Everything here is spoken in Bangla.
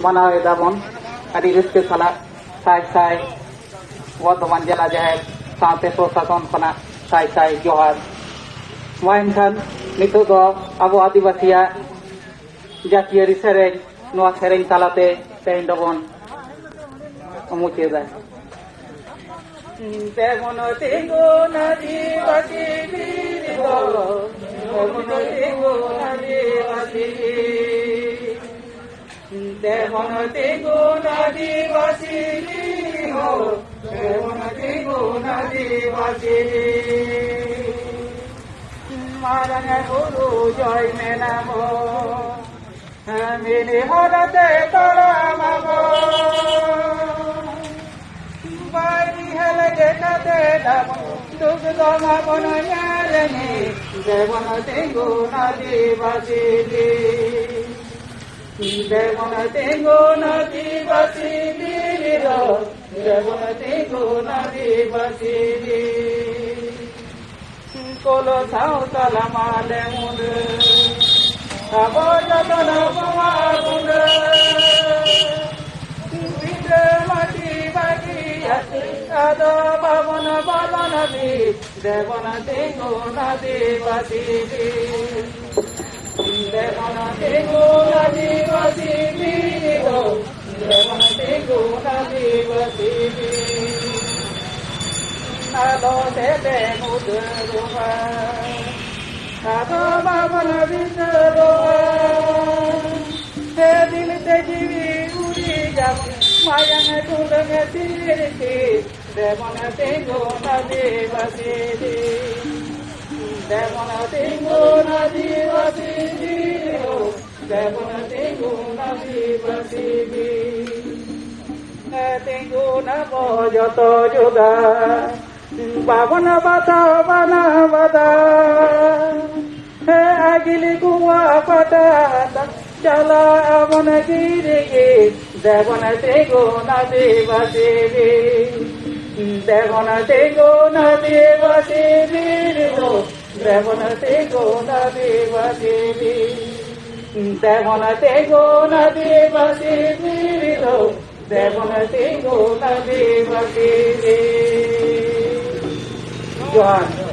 ᱢᱟᱱᱟᱣ ᱮᱫᱟᱵᱚᱱ ᱟᱹᱰᱤ ᱨᱟᱹᱥᱠᱟᱹ ᱥᱟᱞᱟᱜ ᱥᱟᱭ ᱥᱟᱭ ᱵᱚᱨᱫᱷᱚᱢᱟᱱ ᱡᱮᱞᱟ ᱡᱟᱦᱮᱨ ᱥᱟᱶᱛᱮ ᱯᱨᱚᱥᱟᱥᱚᱱ ᱠᱷᱚᱱᱟᱜ ᱥᱟᱭ ᱥᱟᱭ ᱡᱚᱦᱟᱨ᱾ ᱢᱟ ᱮᱱᱠᱷᱟᱱ ᱱᱤᱛᱚᱜ ᱫᱚ ᱟᱵᱚ ᱟᱹᱫᱤᱵᱟᱹᱥᱤᱭᱟᱜ ᱡᱟᱹᱛᱤᱭᱟᱹᱨᱤ ᱥᱮᱨᱮᱧ ᱱᱚᱣᱟ ᱥᱮᱨᱮᱧ ᱛᱟᱞᱟᱛᱮ ᱛᱮᱦᱮᱧ ᱫᱚᱵᱚᱱ ᱢᱩᱪᱟᱹᱫᱟ। তেমন তেগো আদিবাসী বীর গো, তেমন তেগো আদিবাসী, তেমন তেগো আদিবাসী বীর গো, তেমন তেগো আদিবাসী। মারাঙ্গা গুরু জয় মেনামো, মেনে হরতে তোরা মাগো, বাইরি হেলে যেটাতে দামন দুঃখ দমা কোন ন্যালেনি, দেবন তেগো আদিবাসী, দেবন তেগো আদিবাসী বীর, দেবন তেগো আদিবাসী। কোলো সাঁওতাল মালে মুন্ড, আবো যতন কুমার কুন্ড, বিদ্রে মাটি বাগি আছে আদো বাবন বলন বীর, দেবন তেগো আদিবাসী, দেবন তেগো আদিবাসী বীর, দেবন তেগো আদিবাসী। আলো দেবে মুদ্রা আদো বাবন বিদ্রোহ, হে দিলতে জীবী উড়ি যাব মায়াং তুলঙে তীরকে, দেবন তেগো আদিবাসী, দেবন তেগো আদিবাসী, দেবন তেগো আদিবাসী। তেগো নব যত যোগা বাবন বাধা বানা বাধা, হে আগিলি কুয়া পাতা চলা আমন গিরে, দেবন তেগো আদিবাসী, দেবন তেগো আদিবাসী বীর, দেবন তেগো আদিবাসী, দেবন তেগো আদিবাসী বীর, দেবন তেগো আদিবাসী। জয়।